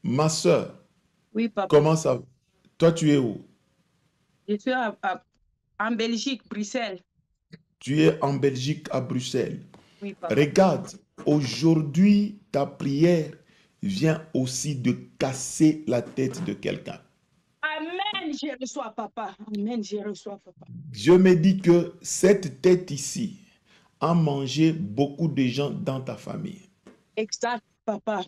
Ma soeur, Oui, papa. comment ça? Toi, tu es où? Je suis en Belgique, Bruxelles. Tu es en Belgique, à Bruxelles. Oui, papa. Regarde, aujourd'hui, ta prière vient aussi de casser la tête de quelqu'un. Amen, je reçois, papa. Amen, je reçois, papa. Je me dis que cette tête ici a mangé beaucoup de gens dans ta famille. Exact, papa.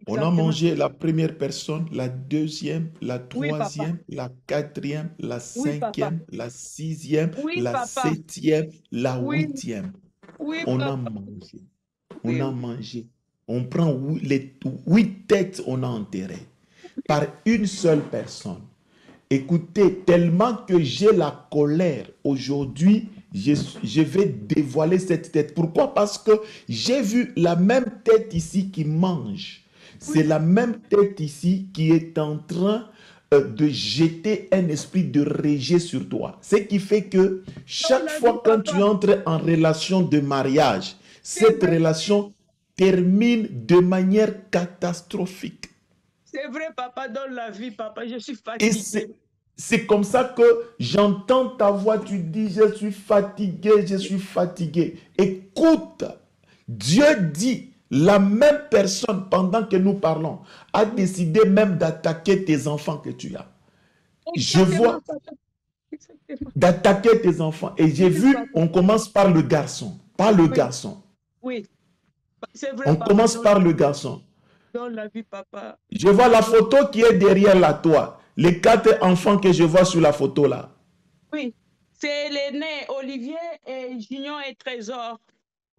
On a Exactement. mangé la première personne, la deuxième, la Oui, papa. troisième, la quatrième, la Oui, papa. cinquième, la sixième, Oui, la papa. septième, la Oui, huitième. oui, On a papa. mangé. On Oui, a mangé. On prend les 8 têtes, on a enterré par une seule personne. Écoutez, tellement que j'ai la colère aujourd'hui, je vais dévoiler cette tête. Pourquoi? Parce que j'ai vu la même tête ici qui mange. C'est oui. la même tête ici qui est en train de jeter un esprit de rejet sur toi. Ce qui fait que Dans chaque la vie, fois quand tu papa. entres en relation de mariage, C'est cette vrai. relation termine de manière catastrophique. C'est vrai, papa. Dans la vie, papa. Je suis Et fatiguée. c'est comme ça que j'entends ta voix, tu dis, je suis fatigué, je suis fatigué. Écoute, Dieu dit, la même personne, pendant que nous parlons, a Oui. décidé même d'attaquer tes enfants que tu as. Je Exactement, vois papa. Exactement. d'attaquer tes enfants. Et j'ai Oui, vu, papa. on commence par le garçon. Par le Oui, garçon. oui. C'est vrai, On papa. commence par le garçon. Dans la vie, papa. Je vois la photo qui est derrière la toi. Les 4 enfants que je vois sur la photo là. Oui, c'est l'aîné, Olivier, et Junior et Trésor.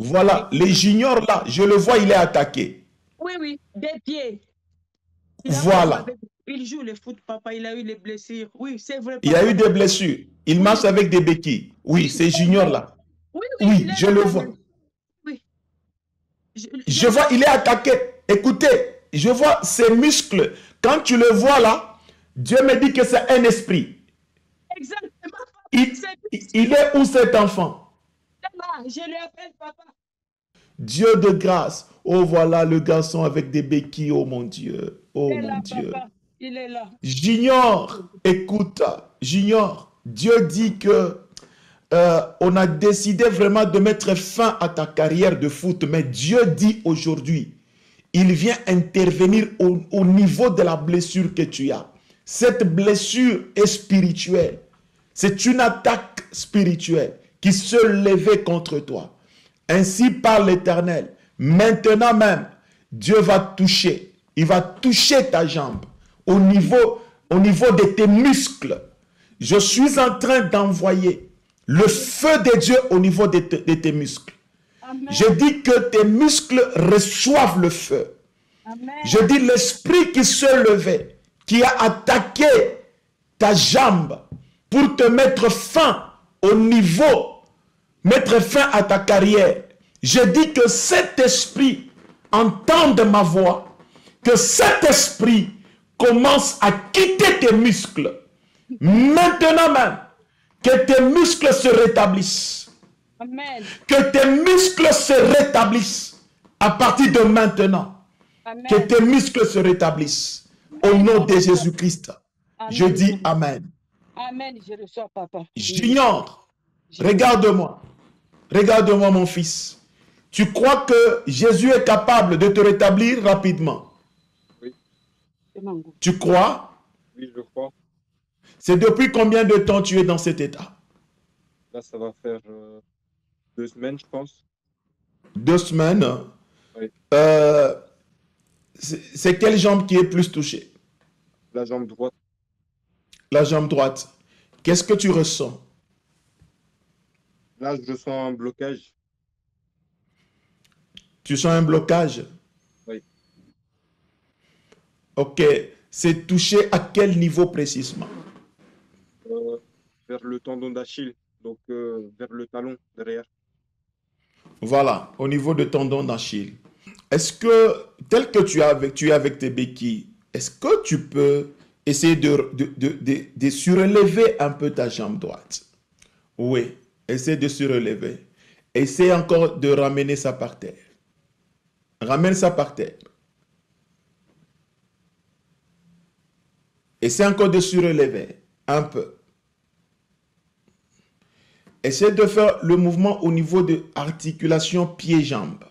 Et Voilà, les juniors là, je le vois, il est attaqué. oui, oui, des pieds. Il a comme Voilà, avec. Il joue le foot, papa. Il a eu les blessures. Oui, c'est vrai, il a eu papa. des blessures. Il Oui, marche avec des béquilles. Oui, oui, c'est c'est junior vrai. là. Oui, oui, il Oui, est je là le dans vois. le. Oui, je Je le vois, vois. il est attaqué. Écoutez, je vois ses muscles. Quand tu le vois là, Dieu me dit que c'est un esprit. Exactement, papa. Il, C'est il est où cet enfant? là. Je lui appelle papa. Dieu de grâce. Oh voilà le garçon avec des béquilles. Oh mon Dieu. Il Oh est mon là, Dieu. papa. Il est là. Junior, écoute, Junior, Dieu dit que on a décidé vraiment de mettre fin à ta carrière de foot, mais Dieu dit aujourd'hui, il vient intervenir au niveau de la blessure que tu as. Cette blessure est spirituelle. C'est une attaque spirituelle qui se levait contre toi. Ainsi parle l'Éternel. Maintenant même, Dieu va toucher. Il va toucher ta jambe au niveau de tes muscles. Je suis en train d'envoyer le feu de Dieu au niveau de tes muscles. Je Amen. dis que tes muscles reçoivent le feu. Je Amen. dis l'esprit qui se levait, qui a attaqué ta jambe pour te mettre fin au niveau, mettre fin à ta carrière. Je dis que cet esprit entende ma voix, que cet esprit commence à quitter tes muscles. Maintenant même, que tes muscles se rétablissent. Amen. Que tes muscles se rétablissent à partir de maintenant. Que Amen. tes muscles se rétablissent. Au Amen. Je nom de reçois. Jésus-Christ. Je Amen. dis Amen. Amen. Je reçois, papa. Amen. Junior, Je reçois. regarde-moi. Regarde-moi, mon fils. Tu crois que Jésus est capable de te rétablir rapidement? Oui, Tu crois? oui, je crois. C'est depuis combien de temps tu es dans cet état? Là, ça va faire 2 semaines, je pense. 2 semaines. Oui, Euh, c'est quelle jambe qui est plus touchée? la jambe droite. La jambe droite. Qu'est-ce que tu ressens? Là, je sens un blocage. Tu sens un blocage? Oui, Ok. C'est touché à quel niveau précisément? euh, vers le tendon d'Achille, donc vers le talon derrière. Voilà, au niveau de tendon d'Achille. Est-ce que, tel que tu es avec tes béquilles, est-ce que tu peux essayer de surélever un peu ta jambe droite? Oui, essaie de surélever. Essaie encore de ramener ça par terre. Ramène ça par terre. Essaie encore de surlever un peu. Essaie de faire le mouvement au niveau de l'articulation pied-jambe.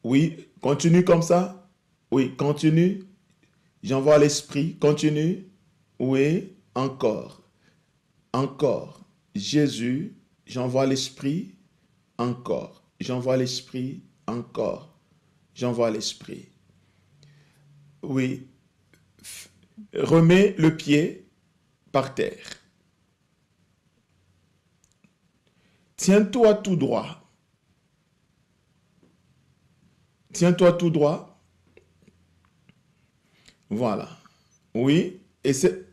Oui, continue comme ça. Oui, continue. J'envoie l'esprit. Continue. Oui, encore. Encore. Jésus, j'envoie l'esprit. Encore. J'envoie l'esprit. Encore. J'envoie l'esprit. Oui. Remets le pied par terre. Tiens-toi tout droit. Tiens-toi tout droit. Voilà. Oui.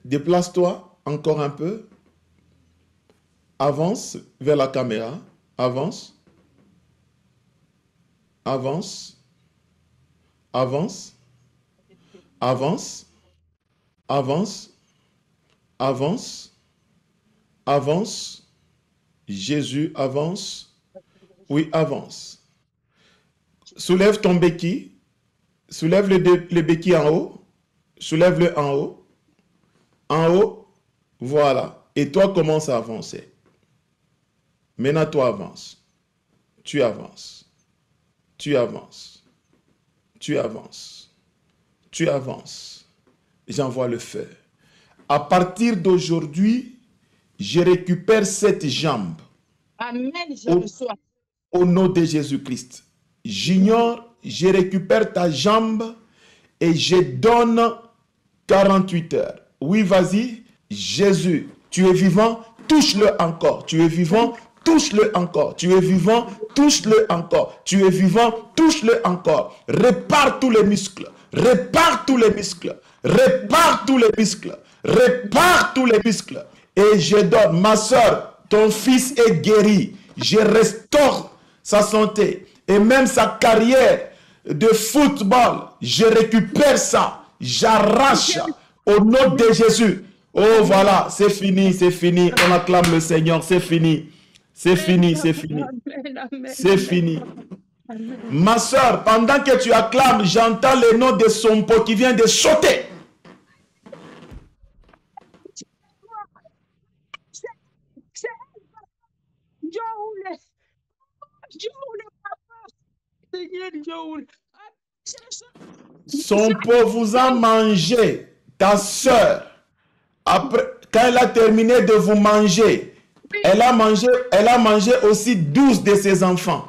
Déplace-toi encore un peu. Avance vers la caméra. Avance. Avance. Avance. Avance. Avance. Avance. Avance. Jésus, avance. Oui, avance. Soulève ton béquille. Soulève le béquille en haut. Soulève-le en haut. En haut. Voilà. Et toi, commence à avancer. Maintenant, toi, avance. Tu avances. Tu avances. Tu avances. Tu avances. J'envoie le feu. À partir d'aujourd'hui, je récupère cette jambe. Amen, je reçois. Au nom de Jésus-Christ. Junior, je récupère ta jambe et je donne 48 heures. Oui, vas-y. Jésus, tu es vivant, touche-le encore. Tu es vivant, touche-le encore. Tu es vivant, touche-le encore. Tu es vivant, touche-le encore. Répare tous les muscles. Répare tous les muscles. Répare tous les muscles. Répare tous les muscles. Et je donne, ma soeur, ton fils est guéri. Je restaure sa santé. Et même sa carrière de football, je récupère ça. J'arrache au nom de Jésus. Oh voilà, c'est fini, c'est fini. On acclame le Seigneur, c'est fini. C'est fini, c'est fini. C'est fini. Ma soeur, pendant que tu acclames, j'entends le nom de Sompo qui vient de sauter. Sompo vous a mangé, ta soeur. Après, quand elle a terminé de vous manger, elle a mangé aussi 12 de ses enfants.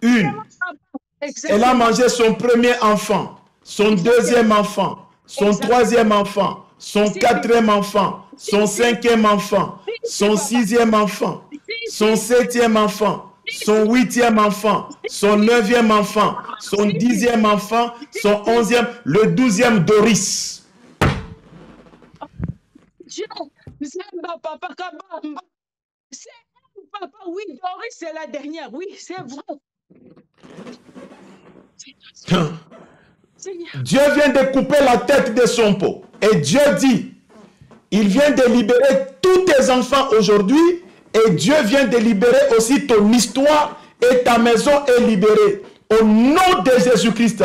Elle a mangé son premier enfant, son deuxième enfant, son troisième enfant, son quatrième enfant, son cinquième enfant, son sixième enfant, son septième enfant, son huitième enfant, son neuvième enfant, son dixième enfant, son onzième, le 12e Doris. Papa, c'est papa, oui, Doris, c'est la dernière, oui, c'est vrai. Dieu vient de couper la tête de Sompo. Et Dieu dit, il vient de libérer tous tes enfants aujourd'hui. Et Dieu vient de libérer aussi ton histoire et ta maison est libérée. Au nom de Jésus-Christ,